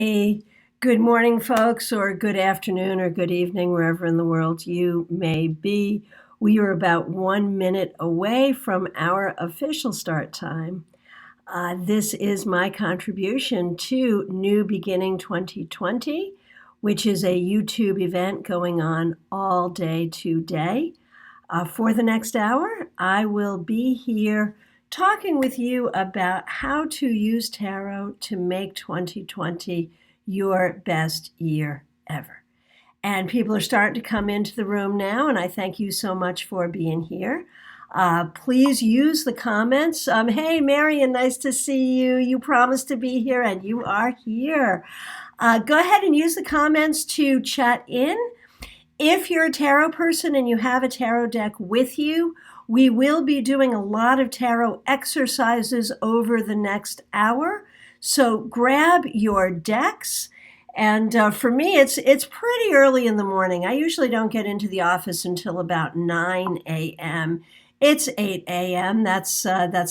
Good morning, folks, or good afternoon, or good evening, wherever in the world you may be. We are about 1 minute away from our official start time. This is my contribution to New Beginning 2020, which is a YouTube event going on all day today. For the next hour, I will be here talking with you about how to use tarot to make 2020 your best year ever. And people are starting to come into the room now, and I thank you so much for being here. Please use the comments. Hey, Marion, nice to see you. You promised to be here, and you are here. Go ahead and use the comments to chat in. If you're a tarot person and you have a tarot deck with you, we will be doing a lot of tarot exercises over the next hour. So grab your decks. And for me, it's pretty early in the morning. I usually don't get into the office until about 9 a.m. It's 8 a.m. That's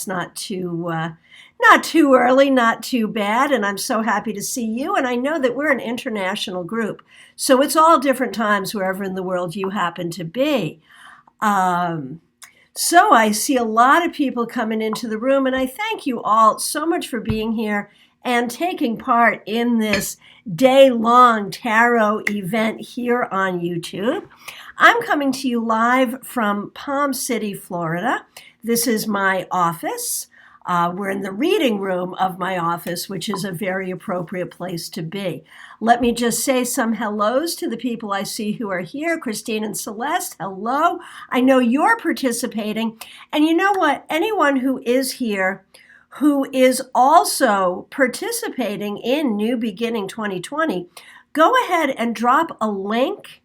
not too early, not too bad. And I'm so happy to see you. And I know that we're an international group. So it's all different times wherever in the world you happen to be. So I see a lot of people coming into the room, and I thank you all so much for being here and taking part in this day-long tarot event here on YouTube. I'm coming to you live from Palm City, Florida. This is my office. We're in the reading room of my office, which is a very appropriate place to be. Let me just say some hellos to the people I see who are here. Christine and Celeste, hello. I know you're participating. And you know what? Anyone who is here who is also participating in New Beginning 2020, go ahead and drop a link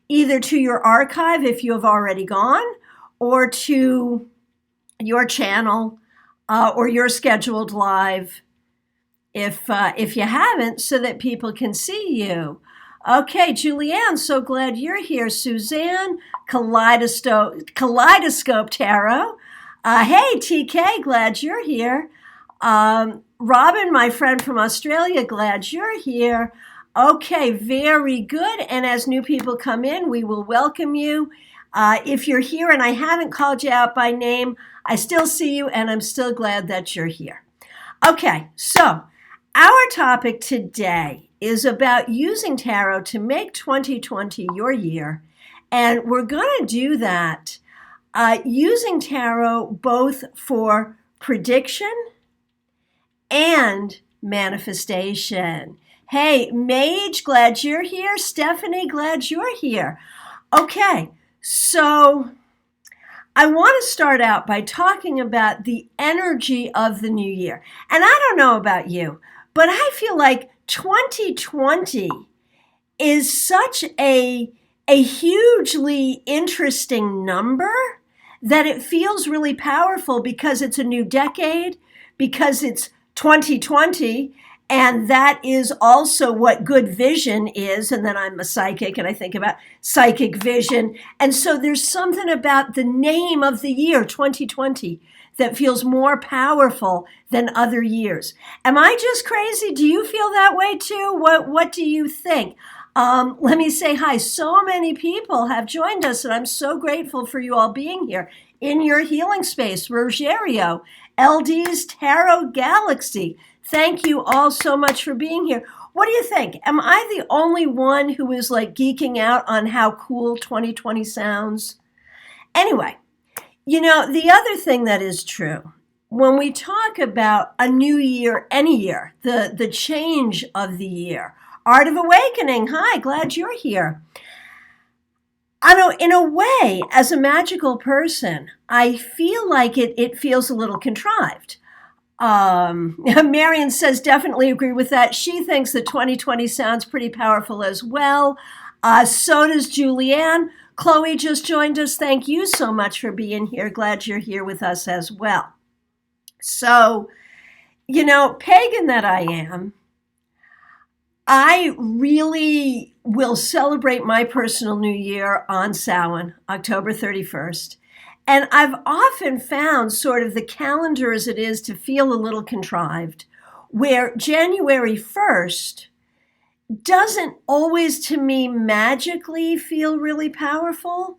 either to your archive if you have already gone, or to your channel, or your scheduled live if you haven't, so that people can see you. Okay, Julianne, so glad you're here. Suzanne, Kaleidoscope Tarot. Hey, TK, glad you're here. Robin, my friend from Australia, glad you're here. Okay, very good. And as new people come in, we will welcome you. If you're here and I haven't called you out by name, I still see you and I'm still glad that you're here. Okay, so our topic today is about using tarot to make 2020 your year. And we're going to do that using tarot both for prediction and manifestation. Hey, Mage, glad you're here. Stephanie, glad you're here. Okay, so I want to start out by talking about the energy of the new year. And I don't know about you, but I feel like 2020 is such a hugely interesting number that it feels really powerful because it's a new decade, because it's 2020, and that is also what good vision is. And then I'm a psychic and I think about psychic vision. And so there's something about the name of the year, 2020, that feels more powerful than other years. Am I just crazy? Do you feel that way too? What do you think? Let me say hi. So many people have joined us, and I'm so grateful for you all being here in your healing space. Rogerio, LD's Tarot Galaxy. Thank you all so much for being here. What do you think? Am I the only one who is like geeking out on how cool 2020 sounds? Anyway, you know, the other thing that is true, when we talk about a new year, any year, the change of the year, Art of Awakening, hi, glad you're here. I know, in a way, as a magical person, I feel like it feels a little contrived. Marion says, definitely agree with that. She thinks that 2020 sounds pretty powerful as well. So does Julianne. Chloe just joined us. Thank you so much for being here. Glad you're here with us as well. So, you know, pagan that I am, I really will celebrate my personal new year on Samhain, October 31st. And I've often found sort of the calendar as it is to feel a little contrived, where January 1st doesn't always, to me, magically feel really powerful.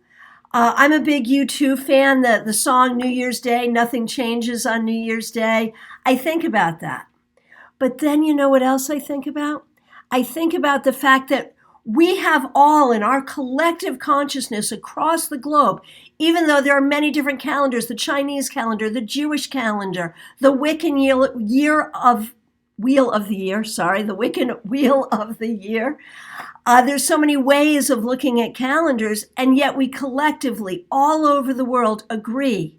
I'm a big U2 fan. The song New Year's Day, Nothing Changes on New Year's Day. I think about that. But then you know what else I think about? I think about the fact that we have all in our collective consciousness across the globe, even though there are many different calendars, the Chinese calendar, the Jewish calendar, the Wiccan wheel of the year, the Wiccan wheel of the year. There's so many ways of looking at calendars, and yet we collectively, all over the world, agree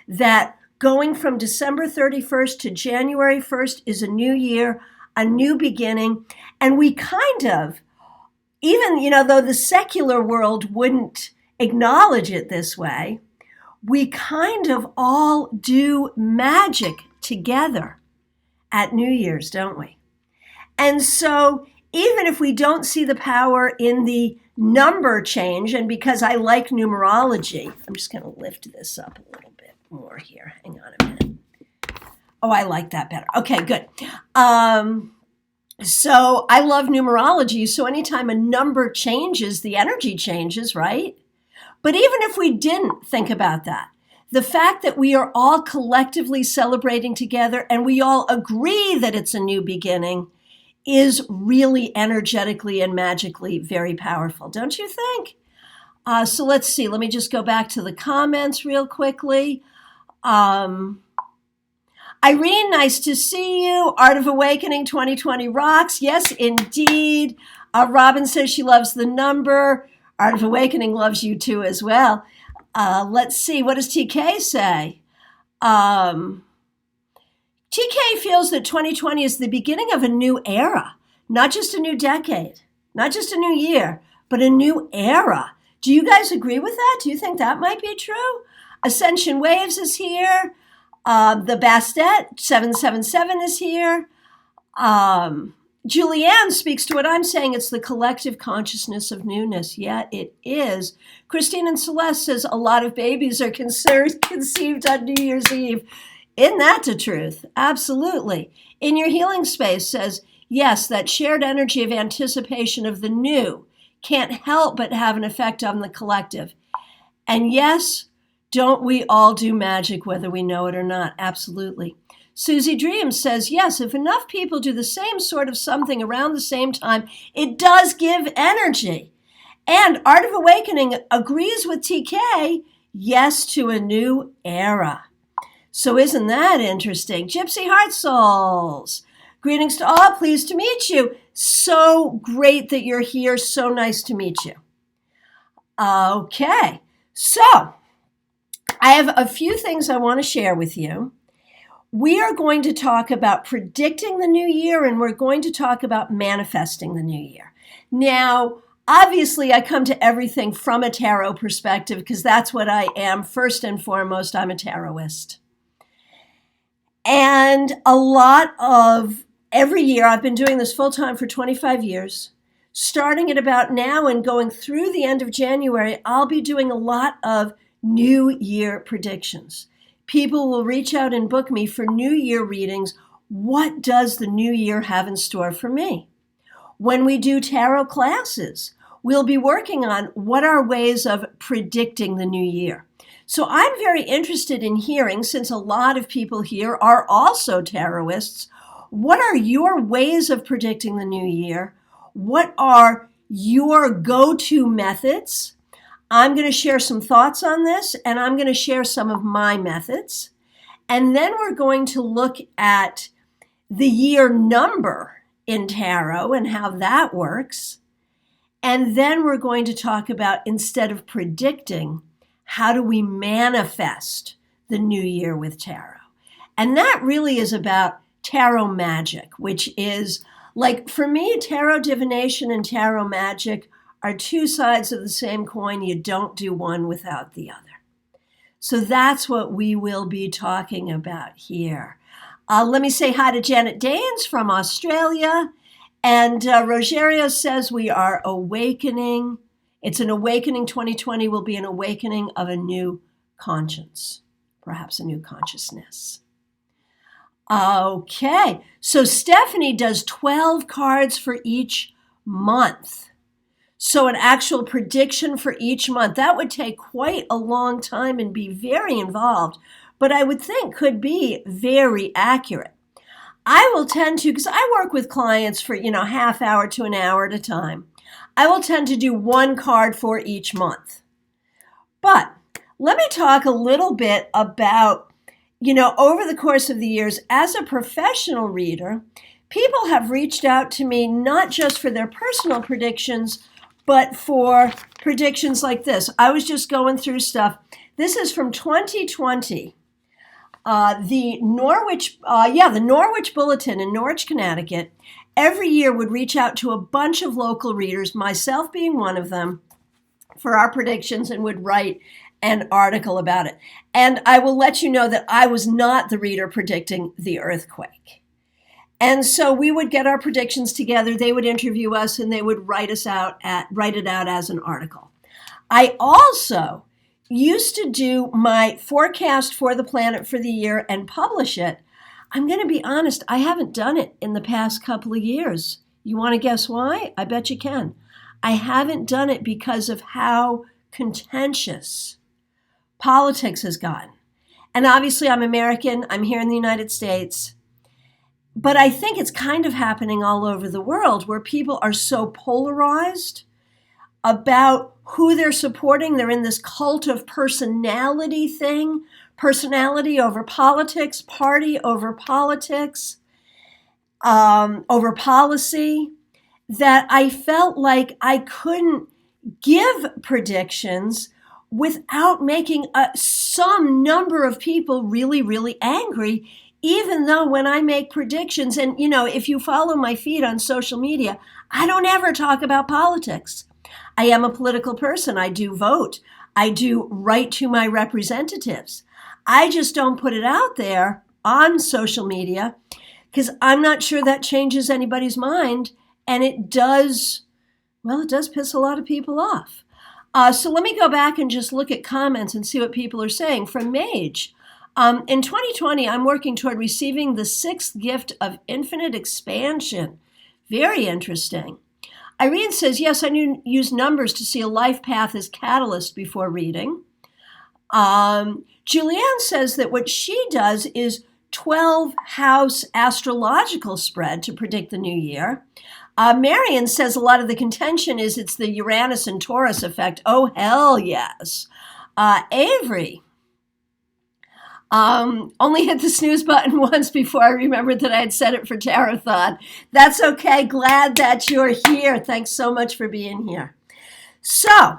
that going from December 31st to January 1st is a new year, a new beginning, and we kind of, even, though the secular world wouldn't acknowledge it this way, we kind of all do magic together at New Year's, don't we? And so even if we don't see the power in the number change, and because I like numerology, I'm just going to lift this up a little bit more here. Hang on a minute. Oh, I like that better. Okay, good. So I love numerology. So anytime a number changes, the energy changes, right? But even if we didn't think about that, the fact that we are all collectively celebrating together and we all agree that it's a new beginning is really energetically and magically very powerful, don't you think? So let's see. Let me just go back to the comments real quickly. Irene, nice to see you. Art of Awakening 2020 rocks. Yes, indeed. Robin says she loves the number. Art of Awakening loves you too as well. Let's see. What does TK say? TK feels that 2020 is the beginning of a new era, not just a new decade, not just a new year, but a new era. Do you guys agree with that? Do you think that might be true? Ascension Waves is here. The Bastet 777 is here. Julianne speaks to what I'm saying. It's the collective consciousness of newness. Yeah, it is. Christine and Celeste says a lot of babies are conceived on New Year's Eve. Isn't that the truth? Absolutely. In Your Healing Space says, yes, that shared energy of anticipation of the new can't help but have an effect on the collective. And yes, don't we all do magic whether we know it or not? Absolutely. Susie Dreams says, yes, if enough people do the same sort of something around the same time, it does give energy. And Art of Awakening agrees with TK, yes to a new era. So isn't that interesting? Gypsy Heart Souls. Greetings to all. Pleased to meet you. So great that you're here. So nice to meet you. Okay. So I have a few things I want to share with you. We are going to talk about predicting the new year, and we're going to talk about manifesting the new year. Now, obviously, I come to everything from a tarot perspective because that's what I am. First and foremost, I'm a tarotist. And a lot of every year, I've been doing this full time for 25 years. Starting at about now and going through the end of January, I'll be doing a lot of New Year predictions. People will reach out and book me for New Year readings. What does the new year have in store for me? When we do tarot classes, we'll be working on what are ways of predicting the new year. So I'm very interested in hearing, since a lot of people here are also tarotists, what are your ways of predicting the new year? What are your go-to methods? I'm going to share some thoughts on this, and I'm going to share some of my methods. And then we're going to look at the year number in tarot and how that works. And then we're going to talk about, instead of predicting, how do we manifest the new year with tarot? And that really is about tarot magic, which is, like, for me, tarot divination and tarot magic are two sides of the same coin. You don't do one without the other. So that's what we will be talking about here. Let me say hi to Janet Danes from Australia. And Rogerio says we are awakening. It's an awakening. 2020 will be an awakening of a new conscience, perhaps a new consciousness. Okay, so Stephanie does 12 cards for each month. So an actual prediction for each month, that would take quite a long time and be very involved, but I would think could be very accurate. I will tend to, because I work with clients for, half hour to an hour at a time, I will tend to do one card for each month. But let me talk a little bit about, over the course of the years, as a professional reader, people have reached out to me not just for their personal predictions, but for predictions like this. I was just going through stuff. This is from 2020. The Norwich Bulletin in Norwich, Connecticut, every year would reach out to a bunch of local readers, myself being one of them, for our predictions and would write an article about it. And I will let you know that I was not the reader predicting the earthquake. And so we would get our predictions together, they would interview us, and they would write it out as an article. I also used to do my forecast for the planet for the year and publish it. I'm going to be honest, I haven't done it in the past couple of years. You want to guess why? I bet you can. I haven't done it because of how contentious politics has gotten. And obviously I'm American, I'm here in the United States. But I think it's kind of happening all over the world where people are so polarized about who they're supporting. They're in this cult of personality thing, personality over politics, party over politics, over policy, that I felt like I couldn't give predictions without making some number of people really, really angry, even though when I make predictions, and if you follow my feed on social media, I don't ever talk about politics. I am a political person. I do vote. I do write to my representatives. I just don't put it out there on social media because I'm not sure that changes anybody's mind. And it does piss a lot of people off. So let me go back and just look at comments and see what people are saying. From Mage, in 2020, I'm working toward receiving the 6th gift of infinite expansion. Very interesting. Irene says, yes, I use numbers to see a life path as catalyst before reading. Julianne says that what she does is 12-house astrological spread to predict the new year. Marion says a lot of the contention is it's the Uranus and Taurus effect. Oh, hell yes. Avery only hit the snooze button once before I remembered that I had said it for Tarot-thon. That's okay. Glad that you're here. Thanks so much for being here. So,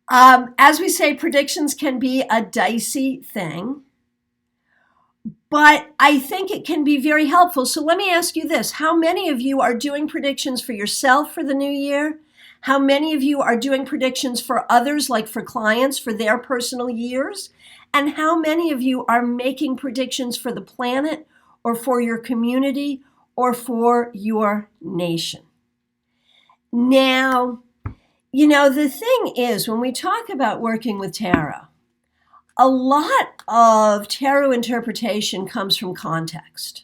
as we say, predictions can be a dicey thing, but I think it can be very helpful. So let me ask you this. How many of you are doing predictions for yourself for the new year? How many of you are doing predictions for others, like for clients, for their personal years? And how many of you are making predictions for the planet or for your community or for your nation? Now, the thing is, when we talk about working with tarot, a lot of tarot interpretation comes from context.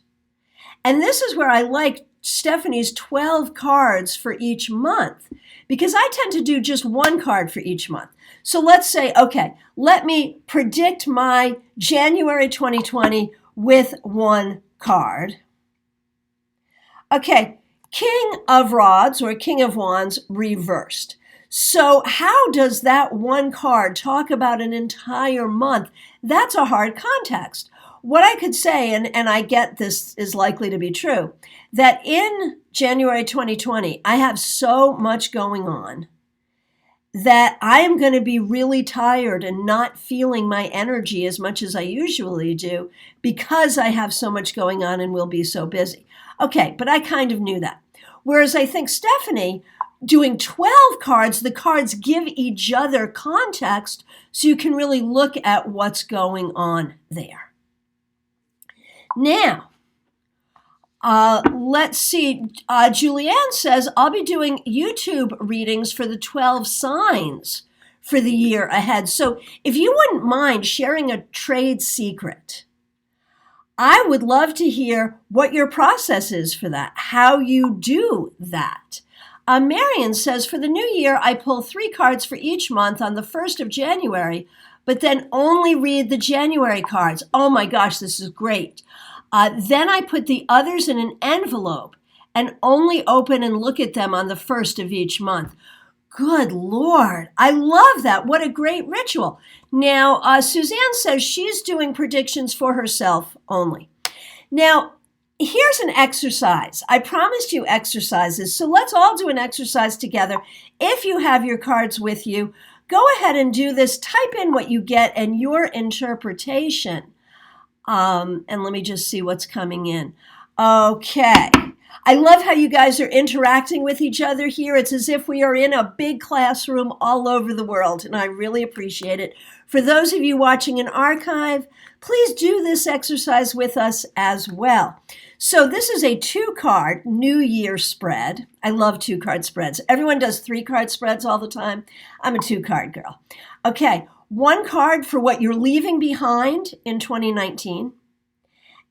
And this is where I like Stephanie's 12 cards for each month, because I tend to do just one card for each month. So let's say, okay, let me predict my January 2020 with one card. Okay, King of Rods or King of Wands reversed. So how does that one card talk about an entire month? That's a hard context. What I could say, and I get this is likely to be true, that in January 2020, I have so much going on that I am going to be really tired and not feeling my energy as much as I usually do because I have so much going on and will be so busy. Okay, but I kind of knew that. Whereas I think Stephanie, doing 12 cards, the cards give each other context so you can really look at what's going on there. Now, let's see. Julianne says, I'll be doing YouTube readings for the 12 signs for the year ahead. So if you wouldn't mind sharing a trade secret, I would love to hear what your process is for that, how you do that. Marion says, for the new year, I pull 3 cards for each month on the 1st of January, but then only read the January cards. Oh my gosh, this is great. Then I put the others in an envelope and only open and look at them on the 1st of each month. Good Lord, I love that. What a great ritual. Now, Suzanne says she's doing predictions for herself only. Now, here's an exercise. I promised you exercises, so let's all do an exercise together. If you have your cards with you, go ahead and do this. Type in what you get and your interpretation. And let me just see what's coming in. Okay. I love how you guys are interacting with each other here. It's as if we are in a big classroom all over the world, and I really appreciate it. For those of you watching an archive, please do this exercise with us as well. So this is a 2-card New Year spread. I love 2-card spreads. Everyone does 3-card spreads all the time. I'm a 2-card girl. Okay, 1 card for what you're leaving behind in 2019.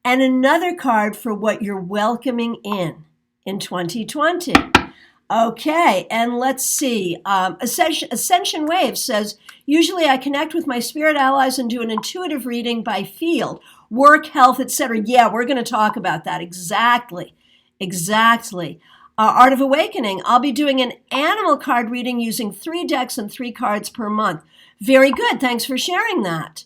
And another card for what you're welcoming in 2020. Okay, and let's see. Ascension Wave says, usually I connect with my spirit allies and do an intuitive reading by field, work, health, etc. Yeah, we're going to talk about that. Exactly. Art of Awakening, I'll be doing an animal card reading using 3 decks and 3 cards per month. Very good. Thanks for sharing that.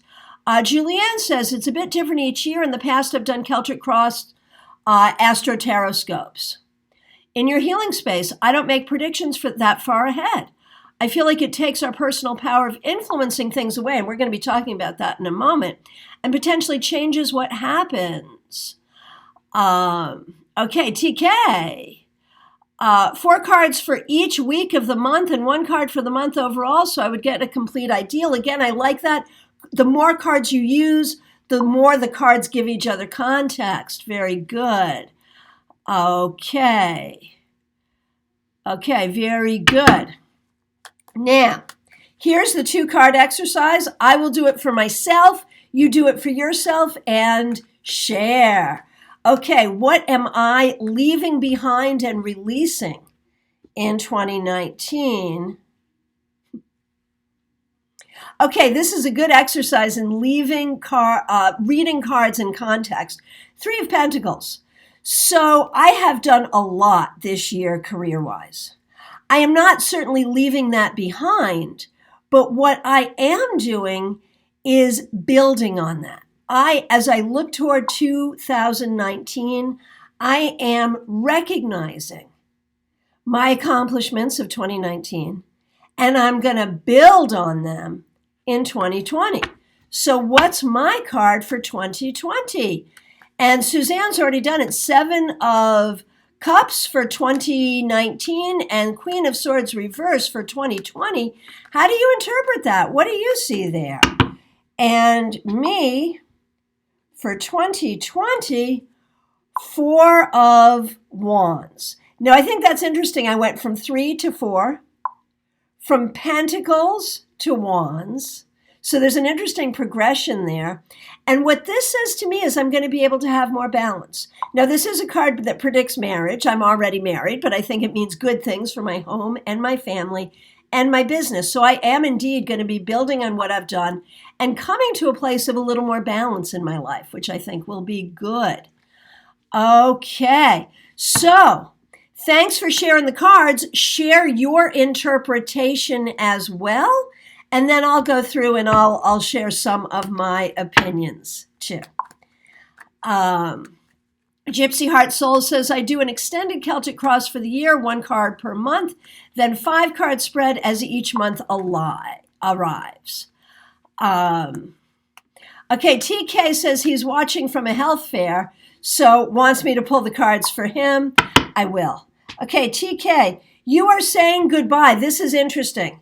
Julianne says, it's a bit different each year. In the past, I've done Celtic Cross Astro Tarot Scopes. In your healing space, I don't make predictions for that far ahead. I feel like it takes our personal power of influencing things away, and we're going to be talking about that in a moment, and potentially changes what happens. Okay, TK. 4 cards for each week of the month and 1 card for the month overall, so I would get a complete ideal. Again, I like that. The more cards you use, the more the cards give each other context. Very good. Okay, very good. Now, here's the 2-card exercise. I will do it for myself. You do it for yourself and share. Okay, what am I leaving behind and releasing in 2019? Okay, this is a good exercise in reading cards in context. 3 of Pentacles. So I have done a lot this year career-wise. I am not certainly leaving that behind, but what I am doing is building on that. As I look toward 2019, I am recognizing my accomplishments of 2019, and I'm going to build on them in 2020. So what's my card for 2020? And Suzanne's already done it. 7 of Cups for 2019 and Queen of Swords reverse for 2020. How do you interpret that? What do you see there? And me for 2020, 4 of Wands. Now, I think that's interesting. I went from 3 to 4, from Pentacles to Wands. So there's an interesting progression there. And what this says to me is I'm going to be able to have more balance. Now, this is a card that predicts marriage. I'm already married, but I think it means good things for my home and my family and my business. So I am indeed going to be building on what I've done and coming to a place of a little more balance in my life, which I think will be good. Okay, so thanks for sharing the cards. Share your interpretation as well. And then I'll go through and I'll share some of my opinions too. Gypsy Heart Soul says, I do an extended Celtic Cross for the year, 1 card per month, then 5-card spread as each month arrives. Okay, TK says he's watching from a health fair, so wants me to pull the cards for him. I will. Okay, TK, you are saying goodbye. This is interesting.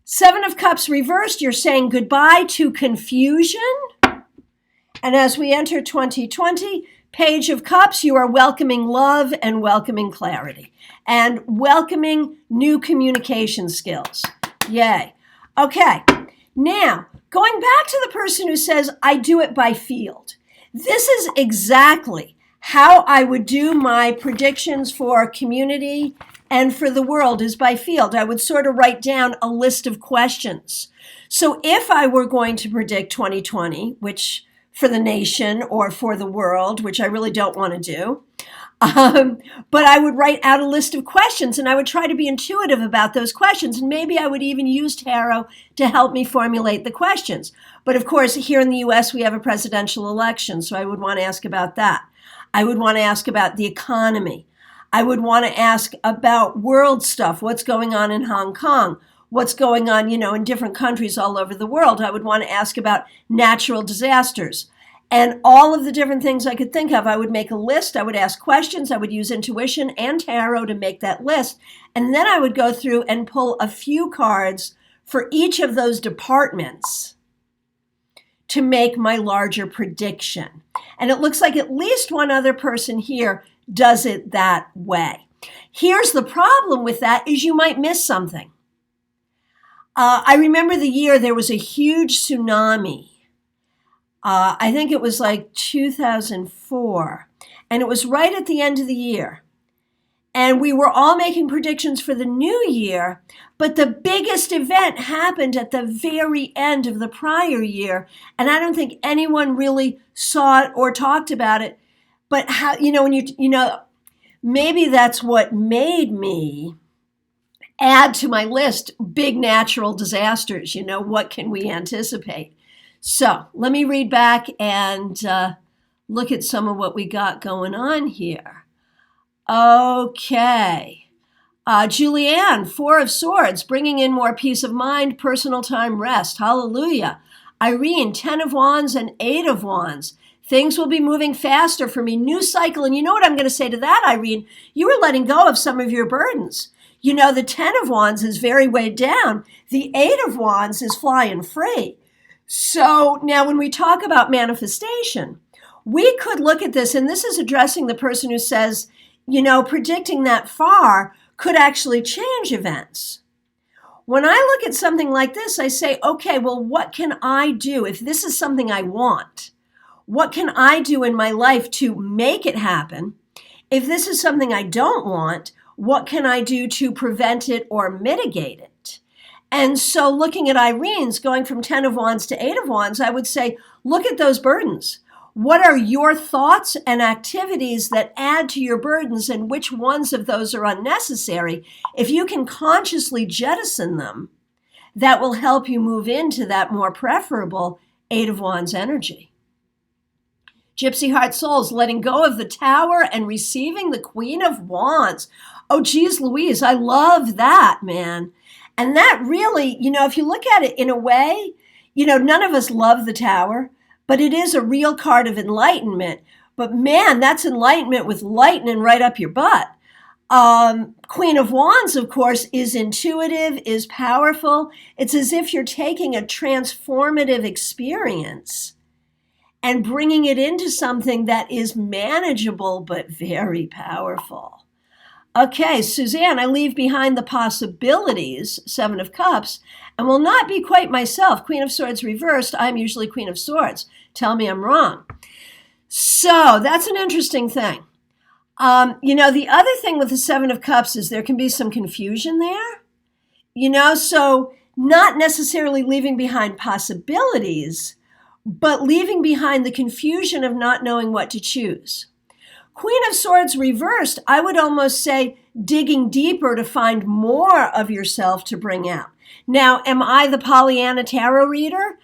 7 of Cups reversed, you're saying goodbye to confusion. And as we enter 2020, Page of Cups, you are welcoming love and welcoming clarity and welcoming new communication skills. Yay. Okay, now going back to the person who says, I do it by field. This is exactly how I would do my predictions for community and for the world is by field. I would sort of write down a list of questions. So if I were going to predict 2020, which for the nation or for the world, which I really don't want to do, but I would write out a list of questions and I would try to be intuitive about those questions. And maybe I would even use tarot to help me formulate the questions. But of course, here in the US, we have a presidential election. So I would want to ask about that. I would want to ask about the economy. I would want to ask about world stuff. What's going on in Hong Kong? What's going on, in different countries all over the world? I would want to ask about natural disasters. And all of the different things I could think of, I would make a list, I would ask questions, I would use intuition and tarot to make that list. And then I would go through and pull a few cards for each of those departments to make my larger prediction. And it looks like at least one other person here does it that way. Here's the problem with that is you might miss something. I remember the year there was a huge tsunami. I think it was like 2004, and it was right at the end of the year. And we were all making predictions for the new year, but the biggest event happened at the very end of the prior year. And I don't think anyone really saw it or talked about it. But how, when maybe that's what made me add to my list big natural disasters. What can we anticipate? So let me read back and look at some of what we got going on here. Okay. Julianne, 4 of Swords, bringing in more peace of mind, personal time, rest. Hallelujah. Irene, 10 of Wands and 8 of Wands. Things will be moving faster for me. New cycle. And you know what I'm going to say to that, Irene? You were letting go of some of your burdens. The 10 of Wands is very weighed down. The 8 of Wands is flying free. So now when we talk about manifestation, we could look at this, and this is addressing the person who says, predicting that far could actually change events. When I look at something like this, I say, okay, well, what can I do if this is something I want? What can I do in my life to make it happen? If this is something I don't want, what can I do to prevent it or mitigate it? And so looking at Irene's, going from 10 of Wands to 8 of Wands, I would say, look at those burdens. What are your thoughts and activities that add to your burdens, and which ones of those are unnecessary? If you can consciously jettison them, that will help you move into that more preferable 8 of Wands energy. Gypsy Heart Souls, letting go of the Tower and receiving the Queen of Wands. Oh, geez, Louise, I love that, man. And that really, if you look at it in a way, none of us love the Tower, but it is a real card of enlightenment. But man, that's enlightenment with lightning right up your butt. Queen of Wands, of course, is intuitive, is powerful. It's as if you're taking a transformative experience and bringing it into something that is manageable but very powerful. Okay, Suzanne, I leave behind the possibilities, 7 of Cups, and will not be quite myself. Queen of Swords reversed, I'm usually Queen of Swords. Tell me I'm wrong. So that's an interesting thing. The other thing with the 7 of Cups is there can be some confusion there. So not necessarily leaving behind possibilities, but leaving behind the confusion of not knowing what to choose. Queen of Swords reversed, I would almost say digging deeper to find more of yourself to bring out. Now, am I the Pollyanna tarot reader?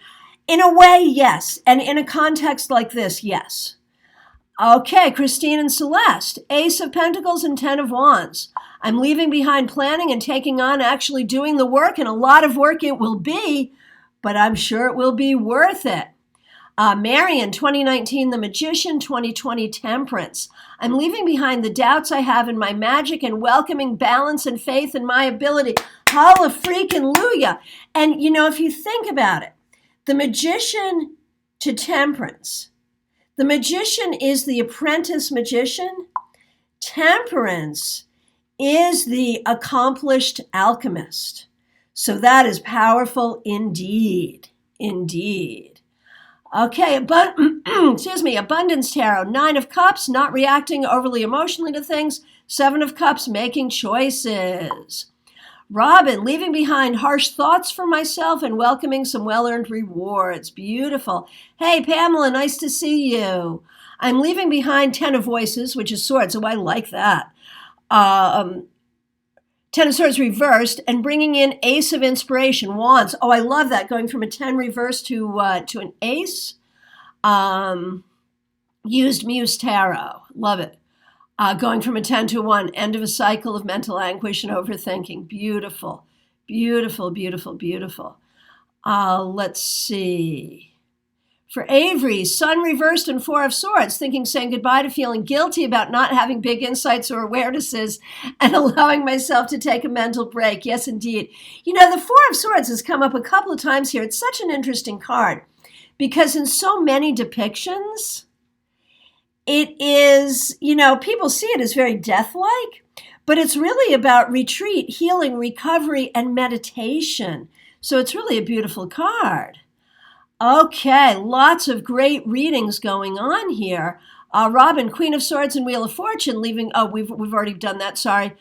In a way, yes. And in a context like this, yes. Okay, Christine and Celeste, Ace of Pentacles and 10 of Wands. I'm leaving behind planning and taking on actually doing the work, and a lot of work it will be, but I'm sure it will be worth it. Marion, 2019, The Magician, 2020, Temperance. I'm leaving behind the doubts I have in my magic and welcoming balance and faith in my ability. Hallelujah. And, if you think about it, the Magician to Temperance. The Magician is the apprentice magician. Temperance is the accomplished alchemist. So that is powerful indeed. Indeed. Okay, excuse me, Abundance Tarot. 9 of Cups, not reacting overly emotionally to things. 7 of Cups, making choices. Robin, leaving behind harsh thoughts for myself and welcoming some well-earned rewards. Beautiful. Hey, Pamela, nice to see you. I'm leaving behind 10 of Voices, which is Swords, so I like that. 10 of Swords reversed, and bringing in Ace of Inspiration, Wands. Oh, I love that, going from a 10 reversed to an Ace. Used Muse Tarot, love it. Going from a 10 to a 1, end of a cycle of mental anguish and overthinking. Beautiful, beautiful, beautiful, beautiful. Let's see. For Avery, Sun reversed and 4 of Swords, thinking, saying goodbye to feeling guilty about not having big insights or awarenesses and allowing myself to take a mental break. Yes, indeed. You know, the 4 of Swords has come up a couple of times here. It's such an interesting card because in so many depictions, it is, you know, people see it as very death-like, but it's really about retreat, healing, recovery, and meditation. So it's really a beautiful card. Okay, lots of great readings going on here. Robin, Queen of Swords and Wheel of Fortune, leaving, oh, we've already done that, sorry.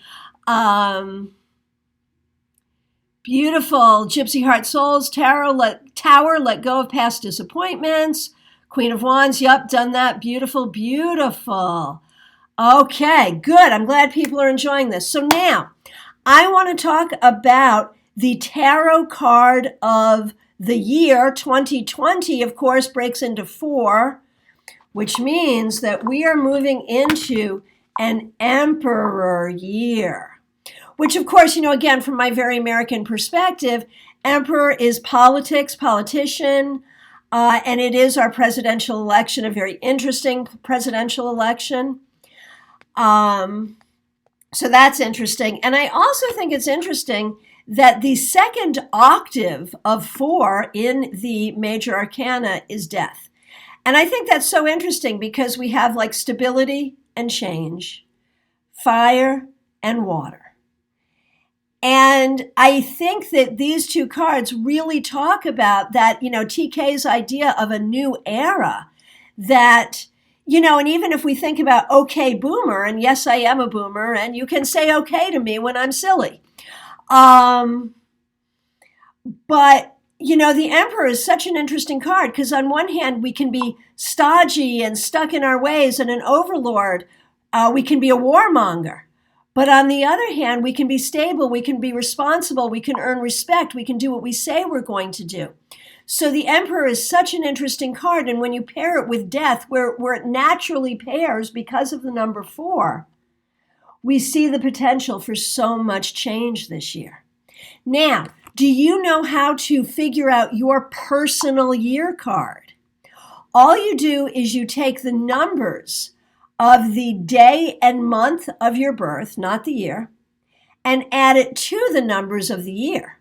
Beautiful, Gypsy Heart Souls, Tower, let go of past disappointments. Queen of Wands, yep, done that, beautiful, beautiful. Okay, good, I'm glad people are enjoying this. So now, I want to talk about the tarot card of the year 2020, of course, breaks into 4, which means that we are moving into an Emperor year, which, of course, you know, again, from my very American perspective, Emperor is politics, politician, and it is our presidential election, a very interesting presidential election. So that's interesting. And I also think it's interesting that the second octave of 4 in the major arcana is death. And I think that's so interesting because we have like stability and change, fire and water. And I think that these 2 cards really talk about that, you know, TK's idea of a new era that, you know, and even if we think about okay, boomer, and yes, I am a boomer, and you can say okay to me when I'm silly. But, you know, the Emperor is such an interesting card because on one hand, we can be stodgy and stuck in our ways and an overlord. We can be a warmonger. But on the other hand, we can be stable, we can be responsible, we can earn respect, we can do what we say we're going to do. So the Emperor is such an interesting card, and when you pair it with death, where it naturally pairs because of the number 4, we see the potential for so much change this year. Now, do you know how to figure out your personal year card? All you do is you take the numbers of the day and month of your birth, not the year, and add it to the numbers of the year.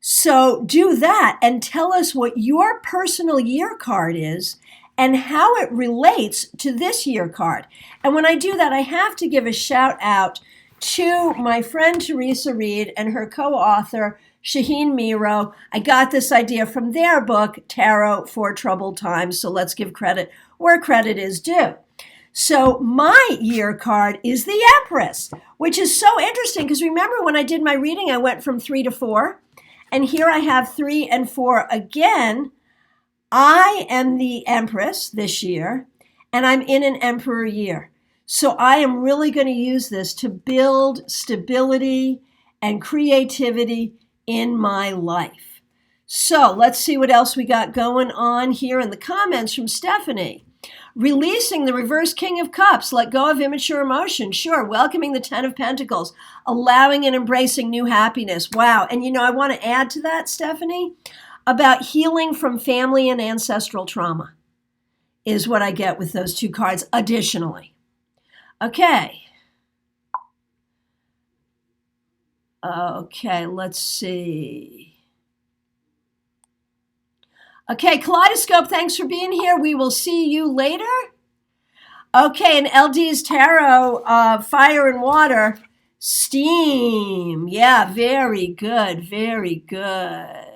So do that and tell us what your personal year card is and how it relates to this year card. And when I do that, I have to give a shout out to my friend Teresa Reed and her co-author, Shaheen Miro. I got this idea from their book, Tarot for Troubled Times, so let's give credit where credit is due. So my year card is the Empress, which is so interesting because remember when I did my reading, I went from 3 to 4, and here I have 3 and 4 again. I am the Empress this year, and I'm in an Emperor year. So I am really going to use this to build stability and creativity in my life. So let's see what else we got going on here in the comments from Stephanie. Releasing the reverse King of Cups, let go of immature emotion. Sure, welcoming the 10 of Pentacles, allowing and embracing new happiness. Wow. And you know, I want to add to that, Stephanie, about healing from family and ancestral trauma is what I get with those 2 cards additionally. Okay. Okay, let's see. Okay, Kaleidoscope, thanks for being here. We will see you later. Okay, and LD's Tarot, Fire and Water, Steam. Yeah, very good, very good.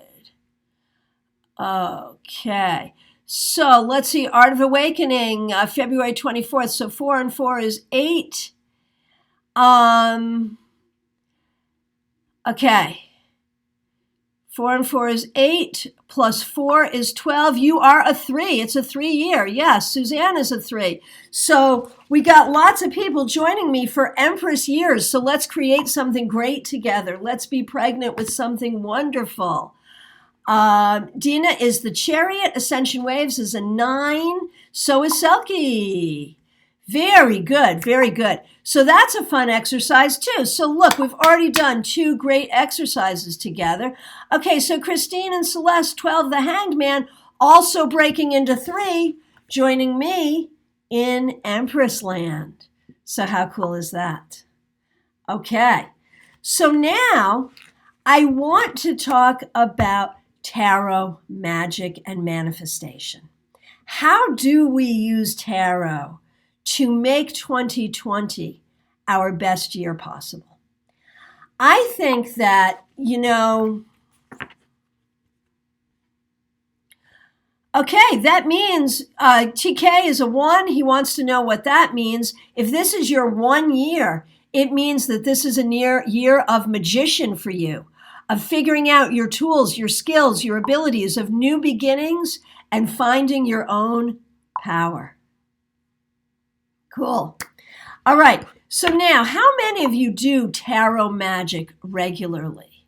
Okay. So let's see. Art of Awakening, February 24th. So 4 and 4 is 8. Okay. 4 and 4 is 8, plus 4 is 12. You are a 3. It's a 3-year. Yes, Suzanne is a 3. So we got lots of people joining me for Empress years. So let's create something great together. Let's be pregnant with something wonderful. Dina is the Chariot. Ascension Waves is a 9. So is Selkie. Very good, very good. So that's a fun exercise too. So look, we've already done 2 great exercises together. Okay, so Christine and Celeste, 12, the Hanged Man, also breaking into 3, joining me in Empress Land. So how cool is that? Okay, so now I want to talk about tarot, magic, and manifestation. How do we use tarot to make 2020 our best year possible? I think that, okay, that means TK is a 1. He wants to know what that means. If this is your 1 year, it means that this is a year of magician for you, of figuring out your tools, your skills, your abilities, of new beginnings and finding your own power. Cool. All right. So now, how many of you do tarot magic regularly?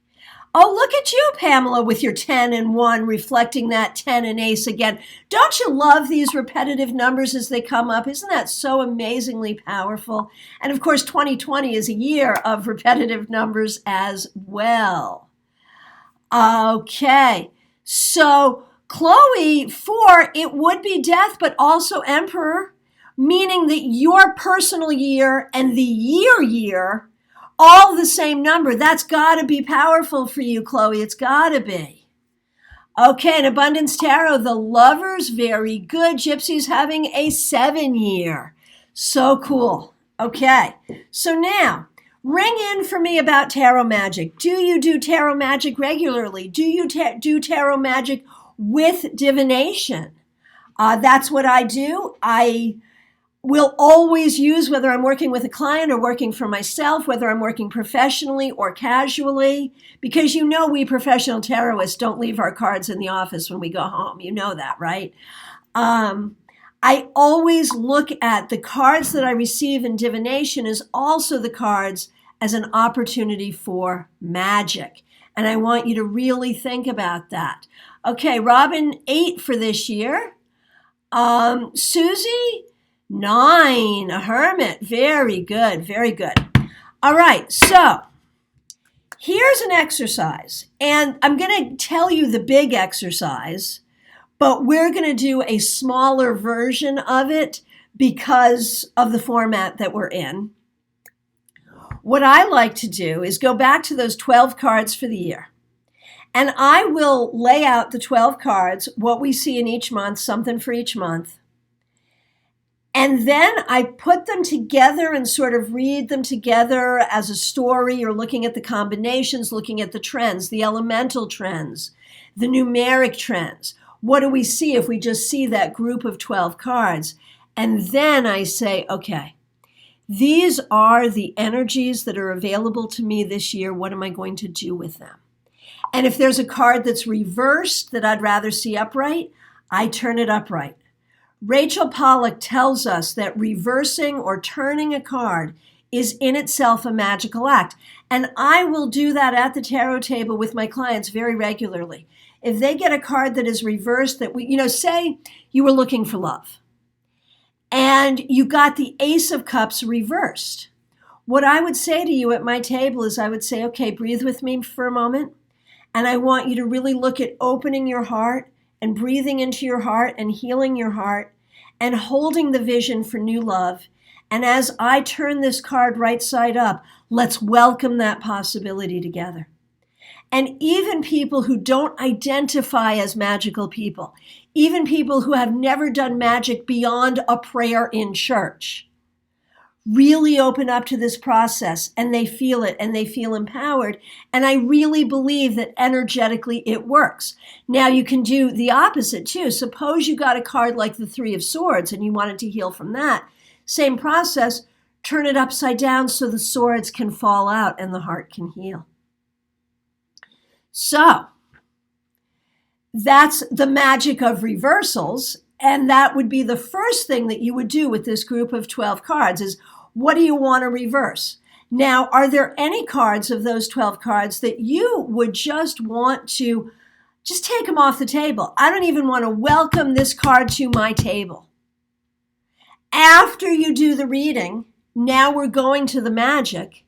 Oh, look at you, Pamela, with your 10 and 1, reflecting that 10 and ace again. Don't you love these repetitive numbers as they come up? Isn't that so amazingly powerful? And of course, 2020 is a year of repetitive numbers as well. Okay. So Chloe, 4, it would be Death, but also Emperor, meaning that your personal year and the year, all the same number. That's got to be powerful for you, Chloe. It's got to be. Okay, in Abundance Tarot, the Lovers, very good. Gypsy's having a 7-year. So cool. Okay, so now, ring in for me about tarot magic. Do you do tarot magic regularly? Do you do tarot magic with divination? That's what I do. I will always use, whether I'm working with a client or working for myself, whether I'm working professionally or casually, because we professional tarotists don't leave our cards in the office when we go home. You know that, right? I always look at the cards that I receive in divination as also the cards as an opportunity for magic. And I want you to really think about that. Okay, Robin, 8 for this year. Susie, 9, a Hermit. Very good, very good. All right, so here's an exercise. And I'm going to tell you the big exercise, but we're going to do a smaller version of it because of the format that we're in. What I like to do is go back to those 12 cards for the year. And I will lay out the 12 cards, what we see in each month, something for each month. And then I put them together and sort of read them together as a story, or looking at the combinations, looking at the trends, the elemental trends, the numeric trends. What do we see if we just see that group of 12 cards? And then I say, okay, these are the energies that are available to me this year. What am I going to do with them? And if there's a card that's reversed that I'd rather see upright, I turn it upright. Rachel Pollack tells us that reversing or turning a card is in itself a magical act. And I will do that at the tarot table with my clients very regularly. If they get a card that is reversed, that say you were looking for love and you got the Ace of Cups reversed. What I would say to you at my table is I would say, okay, breathe with me for a moment. And I want you to really look at opening your heart and breathing into your heart and healing your heart and holding the vision for new love. And as I turn this card right side up, let's welcome that possibility together. And even people who don't identify as magical people, even people who have never done magic beyond a prayer in church, really open up to this process and they feel it and they feel empowered. And I really believe that energetically it works. Now you can do the opposite too. Suppose you got a card like the Three of Swords and you wanted to heal from that. Same process, turn it upside down so the swords can fall out and the heart can heal. So that's the magic of reversals. And that would be the first thing that you would do with this group of 12 cards is, what do you want to reverse? Now, are there any cards of those 12 cards that you would just want to just take them off the table? I don't even want to welcome this card to my table. After you do the reading, now we're going to the magic.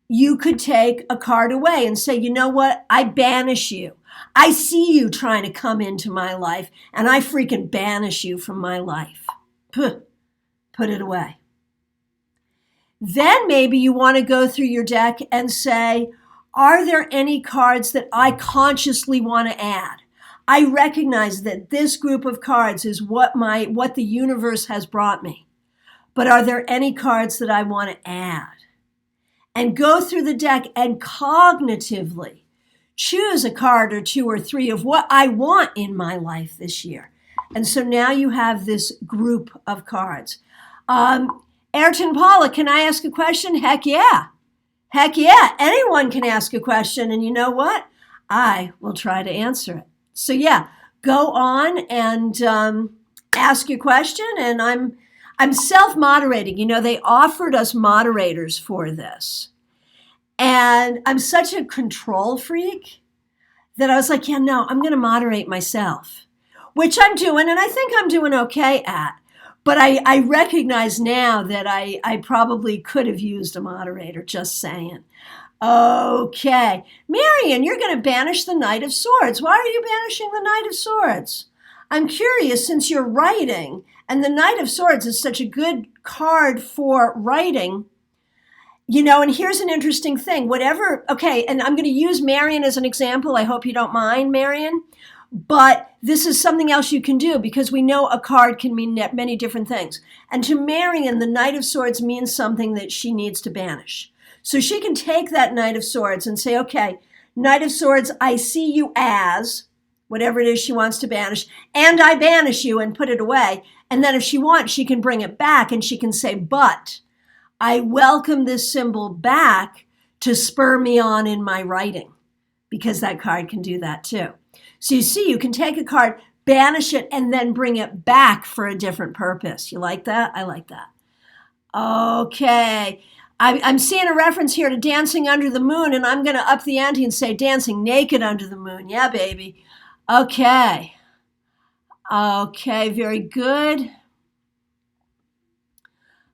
You could take a card away and say, you know what? I banish you. I see you trying to come into my life, and I freaking banish you from my life. Put it away. Then maybe you want to go through your deck and say, are there any cards that I consciously want to add? I recognize that this group of cards is what the universe has brought me. But are there any cards that I want to add? And go through the deck and cognitively choose a card or two or three of what I want in my life this year. And so now you have this group of cards. Ayrton Paula, can I ask a question? Heck yeah. Heck yeah. Anyone can ask a question. And you know what? I will try to answer it. So yeah, go on and ask your question. And I'm self-moderating. You know, they offered us moderators for this. And I'm such a control freak that I was like, yeah, no, I'm going to moderate myself, which I'm doing. And I think I'm doing okay at. But I recognize now that I probably could have used a moderator, just saying. Okay. Marion, you're going to banish the Knight of Swords. Why are you banishing the Knight of Swords? I'm curious, since you're writing, and the Knight of Swords is such a good card for writing, you know, and here's an interesting thing. Okay, and I'm going to use Marion as an example. I hope you don't mind, Marion. But this is something else you can do because we know a card can mean many different things. And to Marion, the Knight of Swords means something that she needs to banish. So she can take that Knight of Swords and say, okay, Knight of Swords, I see you as whatever it is she wants to banish, and I banish you and put it away. And then if she wants, she can bring it back and she can say, but I welcome this symbol back to spur me on in my writing, because that card can do that too. So you see, you can take a card, banish it, and then bring it back for a different purpose. You like that? I like that. Okay. I'm seeing a reference here to Dancing Under the Moon, and I'm going to up the ante and say Dancing Naked Under the Moon. Yeah, baby. Okay. Okay, very good.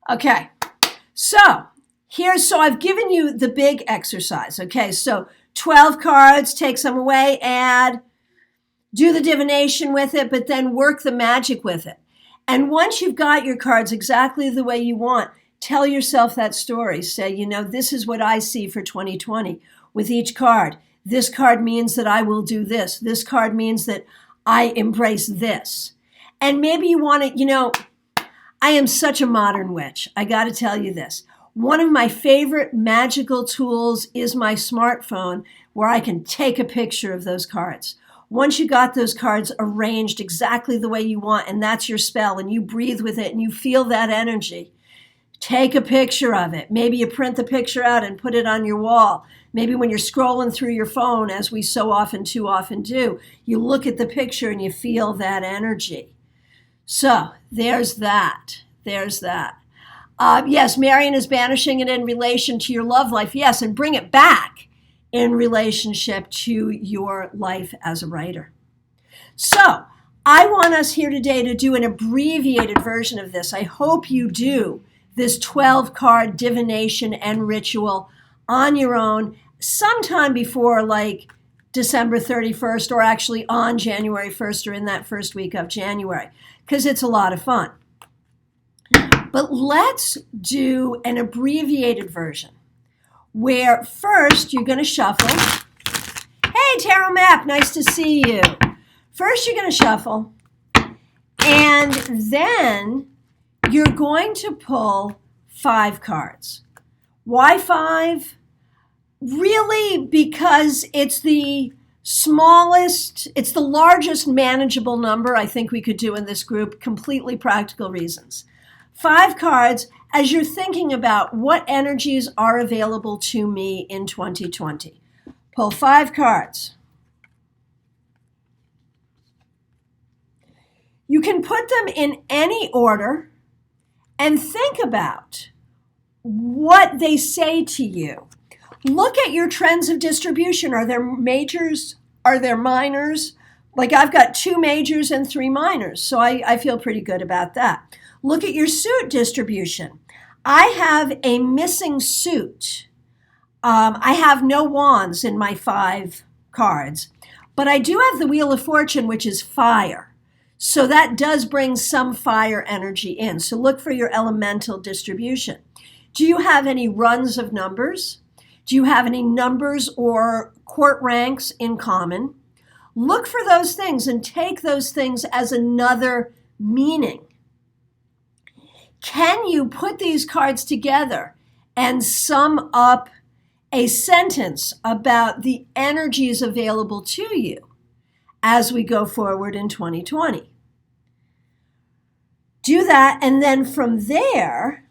Okay. So I've given you the big exercise. Okay, so 12 cards, take some away, add, do the divination with it, but then work the magic with it. And once you've got your cards exactly the way you want, tell yourself that story. Say, you know, this is what I see for 2020 with each card. This card means that I will do this. This card means that I embrace this. And maybe you want to, you know, I am such a modern witch. I got to tell you this. One of my favorite magical tools is my smartphone, where I can take a picture of those cards. Once you got those cards arranged exactly the way you want, and that's your spell, and you breathe with it, and you feel that energy, take a picture of it. Maybe you print the picture out and put it on your wall. Maybe when you're scrolling through your phone, as we so often, too often do, you look at the picture and you feel that energy. So there's that. There's that. Yes, Marion is banishing it in relation to your love life. Yes, and bring it back in relationship to your life as a writer. So I want us here today to do an abbreviated version of this. I hope you do this 12-card divination and ritual on your own sometime before like December 31st, or actually on January 1st, or in that first week of January, because it's a lot of fun. But let's do an abbreviated version where first you're going to shuffle. Hey, Tarot Map, nice to see you. First you're going to shuffle, and then you're going to pull 5 cards. Why 5? Really, because it's the smallest, it's the largest manageable number I think we could do in this group, completely practical reasons. 5 cards as you're thinking about what energies are available to me in 2020. Pull 5 cards. You can put them in any order and think about what they say to you. Look at your trends of distribution. Are there majors? Are there minors? Like I've got 2 majors and 3 minors, so I feel pretty good about that. Look at your suit distribution. I have a missing suit. I have no wands in my 5 cards, but I do have the Wheel of Fortune, which is fire. So that does bring some fire energy in. So look for your elemental distribution. Do you have any runs of numbers? Do you have any numbers or court ranks in common? Look for those things and take those things as another meaning. Can you put these cards together and sum up a sentence about the energies available to you as we go forward in 2020? Do that, and then from there,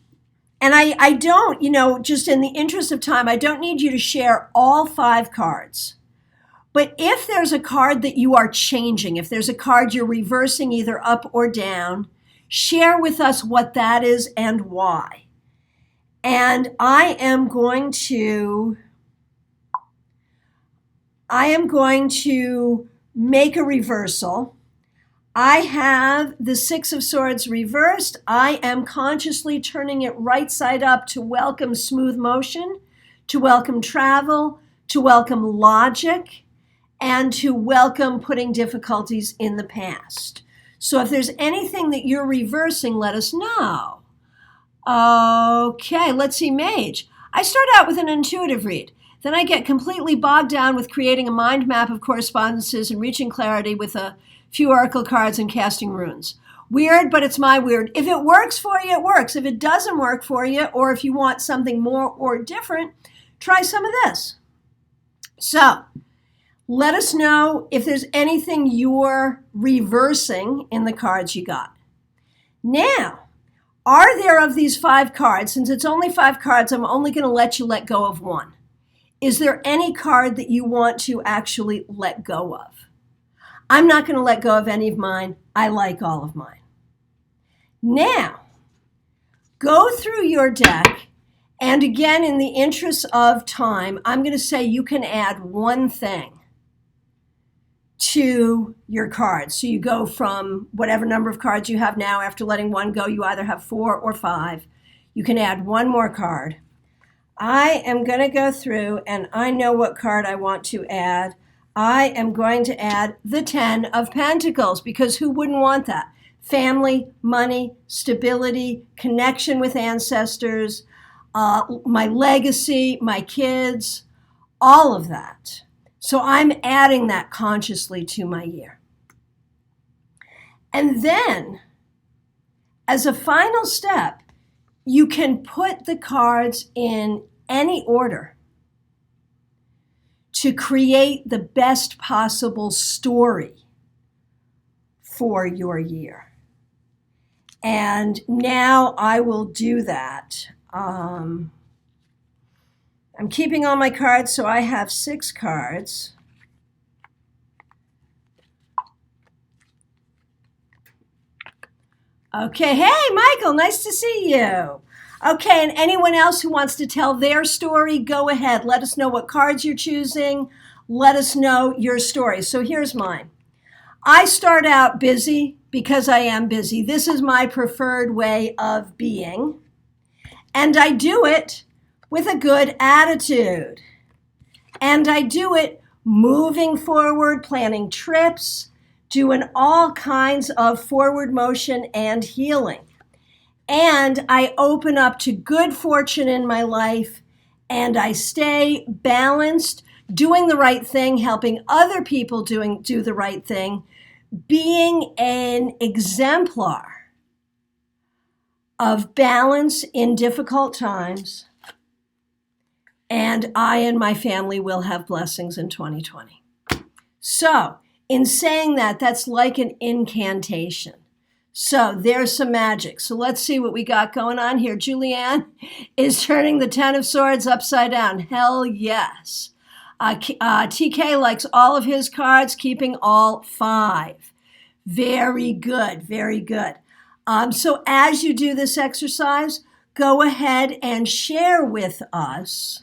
and I don't, just in the interest of time, I don't need you to share all 5 cards. But if there's a card that you are changing, if there's a card you're reversing either up or down, share with us what that is and why. And I am going to make a reversal. I have the 6 of Swords reversed. I am consciously turning it right side up to welcome smooth motion, to welcome travel, to welcome logic, and to welcome putting difficulties in the past. So if there's anything that you're reversing, let us know. Okay, let's see, Mage. I start out with an intuitive read. Then I get completely bogged down with creating a mind map of correspondences and reaching clarity with a few oracle cards and casting runes. Weird, but it's my weird. If it works for you, it works. If it doesn't work for you, or if you want something more or different, try some of this. So, let us know if there's anything you're reversing in the cards you got. Now, are there of these 5 cards, since it's only 5 cards, I'm only going to let you let go of 1. Is there any card that you want to actually let go of? I'm not going to let go of any of mine. I like all of mine. Now, go through your deck, and again, in the interest of time, I'm going to say you can add 1 thing to your cards. So you go from whatever number of cards you have now. After letting 1 go, you either have 4 or 5. You can add 1 more card. I am going to go through, and I know what card I want to add. I am going to add the 10 of Pentacles, because who wouldn't want that? Family, money, stability, connection with ancestors, my legacy, my kids, all of that. So I'm adding that consciously to my year. And then, as a final step, you can put the cards in any order to create the best possible story for your year. And now I will do that. I'm keeping all my cards, so I have 6 cards. Okay, hey, Michael, nice to see you. Okay, and anyone else who wants to tell their story, go ahead. Let us know what cards you're choosing. Let us know your story. So here's mine. I start out busy because I am busy. This is my preferred way of being. And I do it with a good attitude. And I do it moving forward, planning trips, doing all kinds of forward motion and healing. And I open up to good fortune in my life, and I stay balanced, doing the right thing, helping other people do the right thing, being an exemplar of balance in difficult times, and I and my family will have blessings in 2020. So, in saying that, that's like an incantation. So there's some magic. So let's see what we got going on here. Julianne is turning the 10 of Swords upside down. Hell yes. TK likes all of his cards, keeping all 5. Very good, very good. So as you do this exercise, go ahead and share with us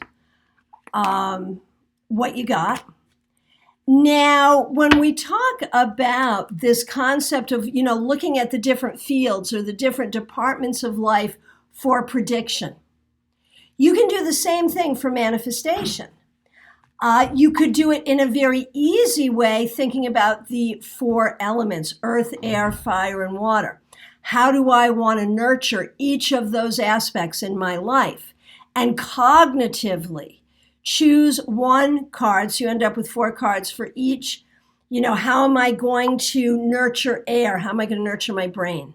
what you got. Now, when we talk about this concept of, looking at the different fields or the different departments of life for prediction, you can do the same thing for manifestation. You could do it in a very easy way, thinking about the 4 elements, earth, air, fire, and water. How do I want to nurture each of those aspects in my life? And cognitively, choose 1 card, so you end up with 4 cards for each. How am I going to nurture air? How am I going to nurture my brain?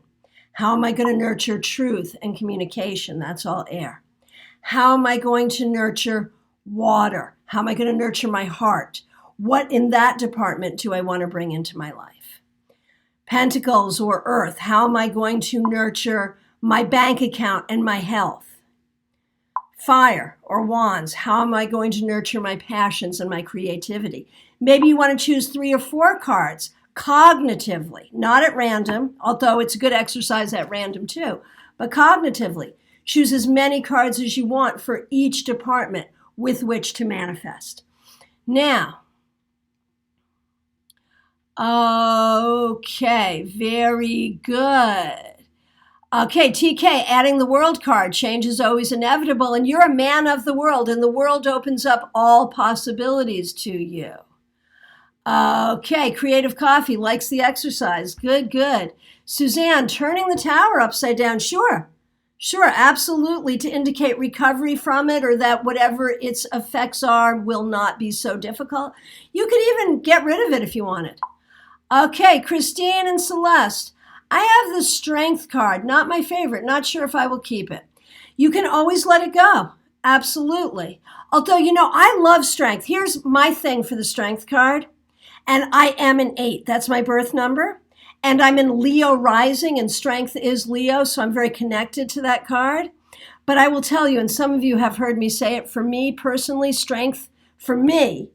How am I going to nurture truth and communication? That's all air. How am I going to nurture water? How am I going to nurture my heart? What in that department do I want to bring into my life? Pentacles or earth, how am I going to nurture my bank account and my health? Fire or wands, how am I going to nurture my passions and my creativity? Maybe you want to choose 3 or 4 cards cognitively, not at random, although it's a good exercise at random too, but cognitively. Choose as many cards as you want for each department with which to manifest. Now, okay, very good. Okay, TK, adding the world card. Change is always inevitable, and you're a man of the world, and the world opens up all possibilities to you. Okay, Creative Coffee likes the exercise. Good, good. Suzanne, turning the tower upside down. Sure, absolutely, to indicate recovery from it, or that whatever its effects are will not be so difficult. You could even get rid of it if you wanted. Okay, Christine and Celeste. I have the Strength card, not my favorite, not sure if I will keep it. You can always let it go, absolutely. Although, I love Strength. Here's my thing for the Strength card, and I am an 8. That's my birth number, and I'm in Leo rising, and Strength is Leo, so I'm very connected to that card. But I will tell you, and some of you have heard me say it, for me personally, Strength, for me,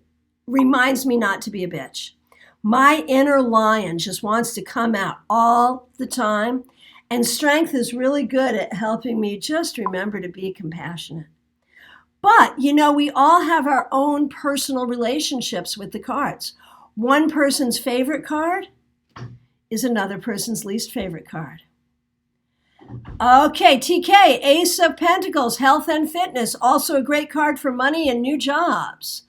reminds me not to be a bitch. My inner lion just wants to come out all the time, and Strength is really good at helping me just remember to be compassionate. But, we all have our own personal relationships with the cards. One person's favorite card is another person's least favorite card. Okay, TK, Ace of Pentacles, health and fitness, also a great card for money and new jobs.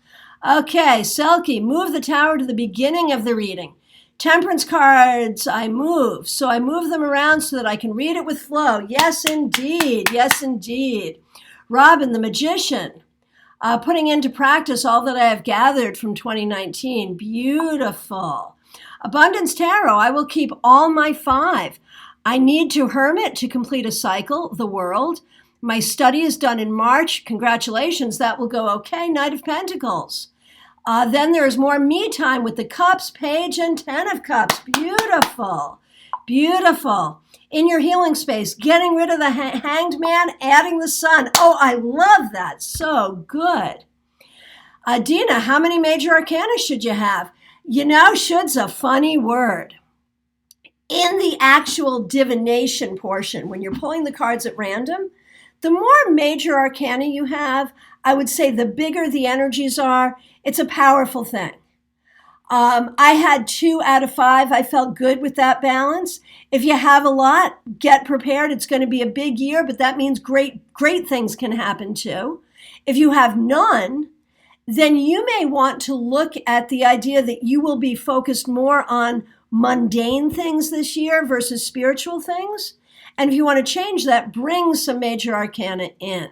Okay, Selkie, move the tower to the beginning of the reading. Temperance cards, I move. So I move them around so that I can read it with flow. Yes, indeed. Yes, indeed. Robin, the Magician, putting into practice all that I have gathered from 2019. Beautiful. Abundance Tarot, I will keep all my 5. I need to hermit to complete a cycle, the world. My study is done in March. Congratulations, that will go okay. Knight of Pentacles. Then there's more me time with the Cups, Page, and 10 of Cups. Beautiful, beautiful. In your healing space, getting rid of the Hanged Man, adding the Sun. Oh, I love that. So good. Dina, how many major arcana should you have? Should's a funny word. In the actual divination portion, when you're pulling the cards at random, the more major arcana you have, I would say the bigger the energies are, it's a powerful thing. I had 2 out of 5. I felt good with that balance. If you have a lot, get prepared. It's going to be a big year, but that means great things can happen too. If you have none, then you may want to look at the idea that you will be focused more on mundane things this year versus spiritual things. And if you want to change that, bring some major arcana in.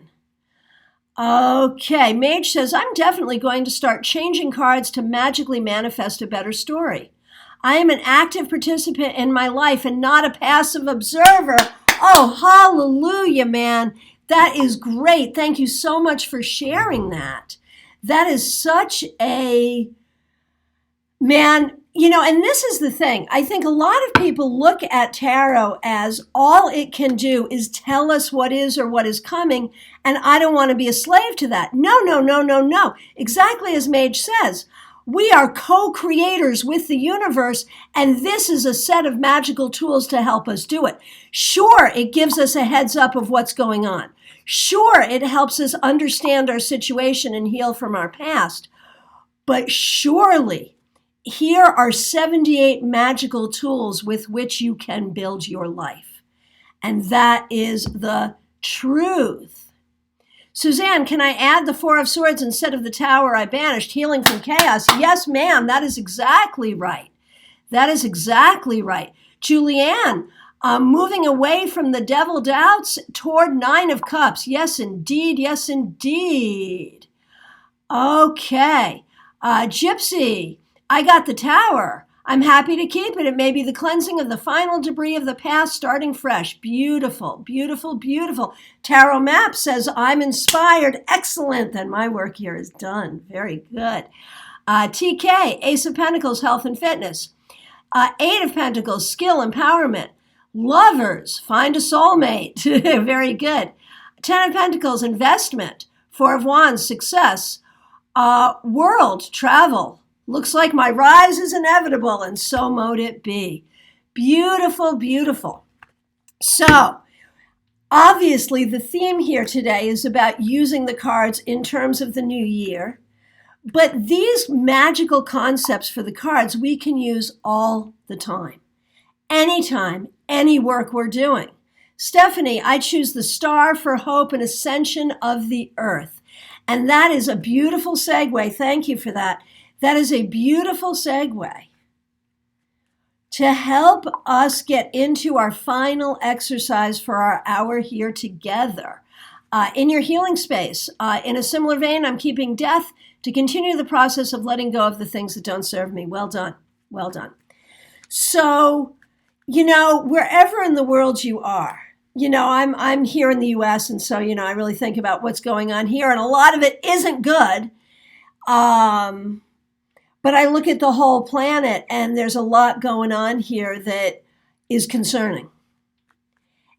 Okay, Mage says, I'm definitely going to start changing cards to magically manifest a better story. I am an active participant in my life and not a passive observer. Oh, hallelujah, man. That is great. Thank you so much for sharing that. That is such a, man, and this is the thing. I think a lot of people look at tarot as all it can do is tell us what is or what is coming, and I don't want to be a slave to that. No, no, no, no, no. Exactly as Mage says, we are co-creators with the universe, and this is a set of magical tools to help us do it. Sure, it gives us a heads up of what's going on. Sure, it helps us understand our situation and heal from our past. But surely, here are 78 magical tools with which you can build your life. And that is the truth. Suzanne, can I add the Four of Swords instead of the Tower I banished? Healing from chaos. Yes, ma'am. That is exactly right. That is exactly right. Julianne, moving away from the devil doubts toward Nine of Cups. Yes, indeed. Yes, indeed. Okay. Gypsy, I got the Tower. I'm happy to keep it. It may be the cleansing of the final debris of the past, starting fresh. Beautiful, beautiful, beautiful. Tarot Map says, I'm inspired. Excellent. Then my work here is done. Very good. TK, Ace of Pentacles, health and fitness. Eight of Pentacles, skill, empowerment. Lovers, find a soulmate. Very good. Ten of Pentacles, investment. Four of Wands, success. World, travel. Looks like my rise is inevitable, and so mote it be. Beautiful, beautiful. So, obviously, the theme here today is about using the cards in terms of the new year. But these magical concepts for the cards we can use all the time. Anytime, any work we're doing. Stephanie, I choose the star for hope and ascension of the earth. And that is a beautiful segue. Thank you for that. That is a beautiful segue to help us get into our final exercise for our hour here together. In your healing space, in a similar vein, I'm keeping death to continue the process of letting go of the things that don't serve me. Well done. Well done. So, wherever in the world you are, I'm here in the U.S., and so, I really think about what's going on here, and a lot of it isn't good. But I look at the whole planet, and there's a lot going on here that is concerning.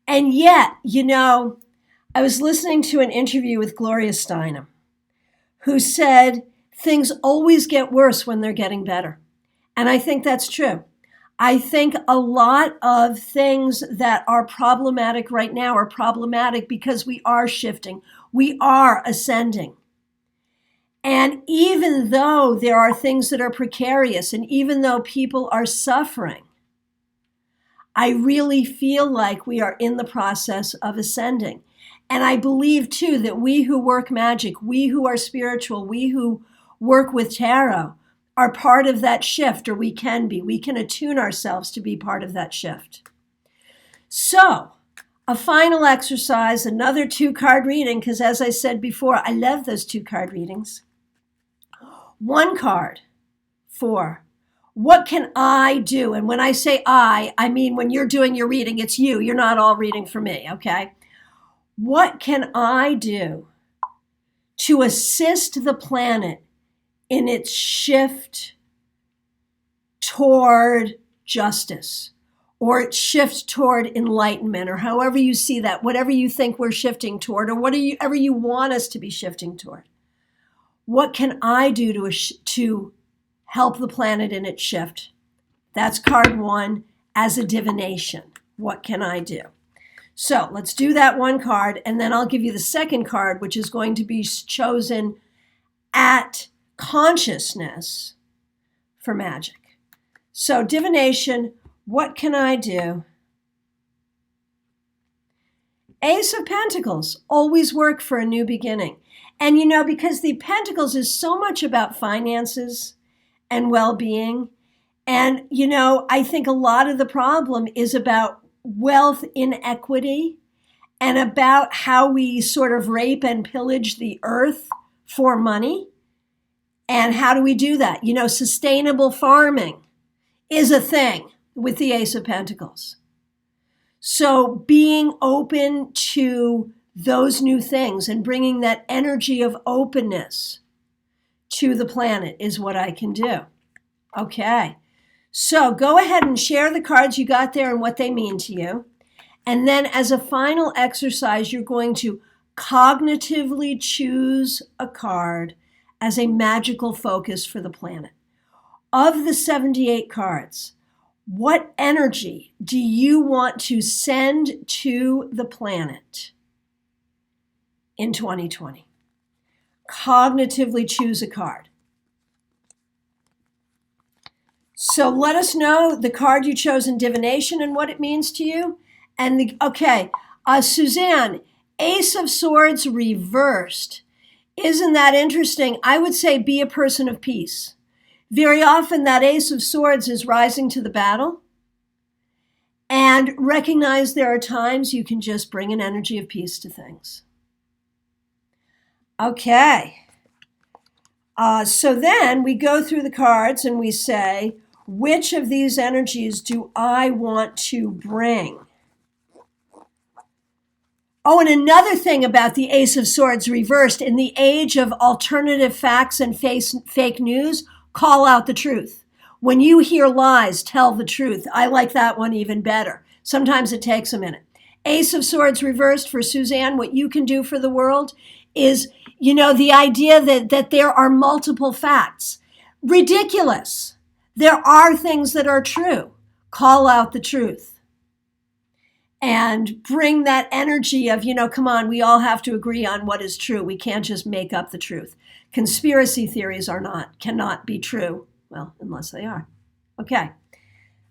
And yet, I was listening to an interview with Gloria Steinem, who said things always get worse when they're getting better. And I think that's true. I think a lot of things that are problematic right now are problematic because we are shifting. We are ascending. And even though there are things that are precarious, and even though people are suffering, I really feel like we are in the process of ascending. And I believe, too, that we who work magic, we who are spiritual, we who work with tarot, are part of that shift, or we can be. We can attune ourselves to be part of that shift. So, a final exercise, another 2-card reading, because as I said before, I love those 2-card readings. 1 card for what can I do? And when I say I mean when you're doing your reading, it's you. You're not all reading for me, okay? What can I do to assist the planet in its shift toward justice, or its shift toward enlightenment, or however you see that, whatever you think we're shifting toward, or whatever you want us to be shifting toward? What can I do to help the planet in its shift? That's card 1 as a divination. What can I do? So let's do that 1 card, and then I'll give you the 2nd card, which is going to be chosen at consciousness for magic. So divination, what can I do? Ace of Pentacles, always work for a new beginning. And because the Pentacles is so much about finances and well-being, and I think a lot of the problem is about wealth inequity and about how we sort of rape and pillage the earth for money. And how do we do that? Sustainable farming is a thing with the Ace of Pentacles. So being open to those new things and bringing that energy of openness to the planet is what I can do. Okay. So go ahead and share the cards you got there and what they mean to you. And then as a final exercise, you're going to cognitively choose a card as a magical focus for the planet. Of the 78 cards, what energy do you want to send to the planet in 2020? Cognitively choose a card. So let us know the card you chose in divination and what it means to you. And Suzanne, Ace of Swords reversed. Isn't that interesting? I would say be a person of peace. Very often that Ace of Swords is rising to the battle. And recognize there are times you can just bring an energy of peace to things. Okay. So then we go through the cards and we say, which of these energies do I want to bring? Oh, and another thing about the Ace of Swords reversed, in the age of alternative facts and fake news, call out the truth. When you hear lies, tell the truth. I like that one even better. Sometimes it takes a minute. Ace of Swords reversed for Suzanne, what you can do for the world is, the idea that there are multiple facts. Ridiculous. There are things that are true. Call out the truth. And bring that energy of, come on, we all have to agree on what is true. We can't just make up the truth. Conspiracy theories cannot be true. Well, unless they are. Okay.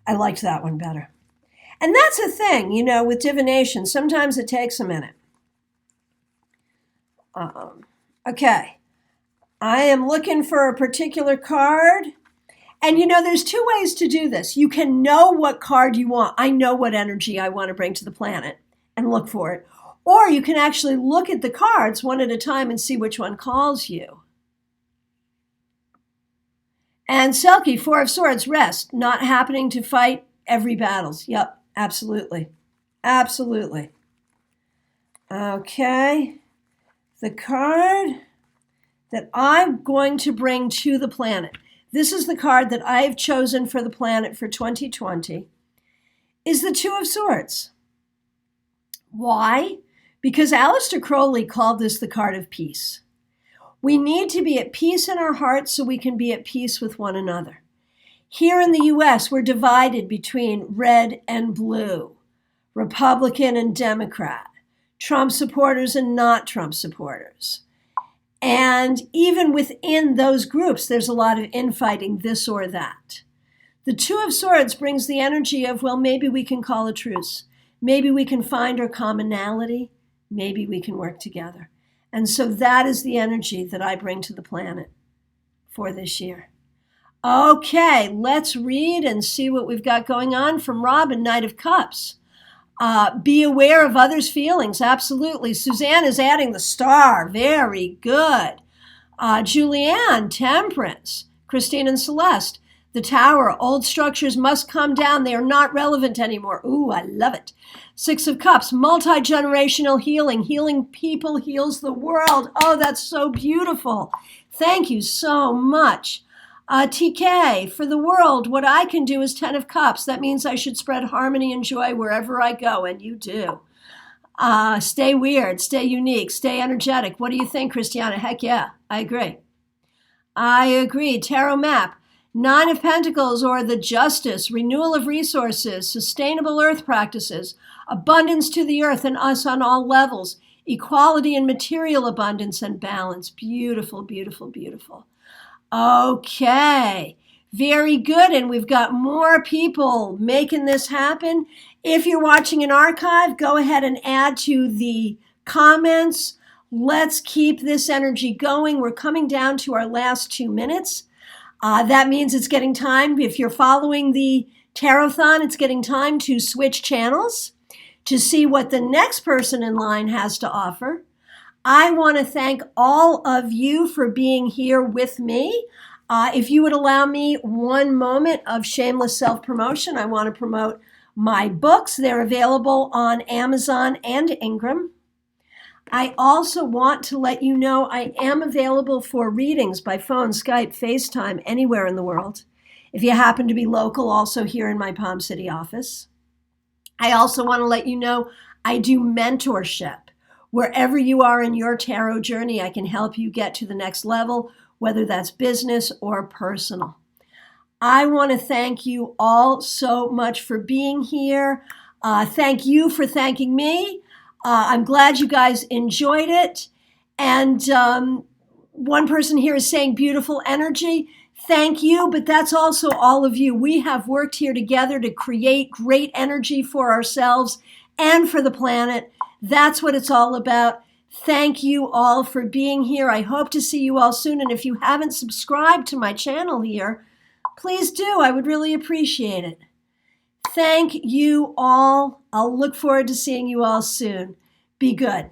I liked that one better. And that's a thing, with divination. Sometimes it takes a minute. Okay. I am looking for a particular card. And there's two ways to do this. You can know what card you want. I know what energy I want to bring to the planet and look for it. Or you can actually look at the cards one at a time and see which one calls you. And Selkie, Four of Swords, rest, not happening to fight every battles. Yep, absolutely. Absolutely. Okay. The card that I'm going to bring to the planet. This is the card that I've chosen for the planet for 2020, is the Two of Swords. Why? Because Aleister Crowley called this the card of peace. We need to be at peace in our hearts so we can be at peace with one another. Here in the U.S., we're divided between red and blue, Republican and Democrat, Trump supporters and not Trump supporters. And even within those groups, there's a lot of infighting, this or that. The Two of Swords brings the energy of, well, maybe we can call a truce. Maybe we can find our commonality. Maybe we can work together. And so that is the energy that I bring to the planet for this year. Okay, let's read and see what we've got going on from Robin, Knight of Cups. Be aware of others' feelings. Absolutely. Suzanne is adding the star. Very good. Julianne, Temperance. Christine and Celeste, the Tower. Old structures must come down. They are not relevant anymore. Ooh, I love it. Six of Cups, multi-generational healing. Healing people heals the world. Oh, that's so beautiful. Thank you so much. TK, for the world, what I can do is 10 of Cups. That means I should spread harmony and joy wherever I go, and you do. Stay weird, stay unique, stay energetic. What do you think, Christiana? Heck yeah, I agree. I agree. Tarot map, 9 of Pentacles, or the Justice, renewal of resources, sustainable earth practices, abundance to the earth and us on all levels, equality and material abundance and balance. Beautiful, beautiful, beautiful. Okay, very good. And we've got more people making this happen. If you're watching an archive, go ahead and add to the comments. Let's keep this energy going. We're coming down to our last 2 minutes. That means it's getting time. If you're following the Tarot-thon, it's getting time to switch channels to see what the next person in line has to offer. I want to thank all of you for being here with me. If you would allow me one moment of shameless self-promotion, I want to promote My books, they're available on Amazon and Ingram. I also want to let you know I am available for readings by phone, Skype, FaceTime, anywhere in the world. If you happen to be local, also here in my Palm City office. I also want to let you know I do mentorship. Wherever you are in your tarot journey, I can help you get to the next level, whether that's business or personal. I want to thank you all so much for being here. Thank you for thanking me. I'm glad you guys enjoyed it. And one person here is saying beautiful energy. Thank you, but that's also all of you. We have worked here together to create great energy for ourselves and for the planet. That's what it's all about. Thank you all for being here. I hope to see you all soon. And if you haven't subscribed to my channel here, please do. I would really appreciate it. Thank you all. I'll look forward to seeing you all soon. Be good.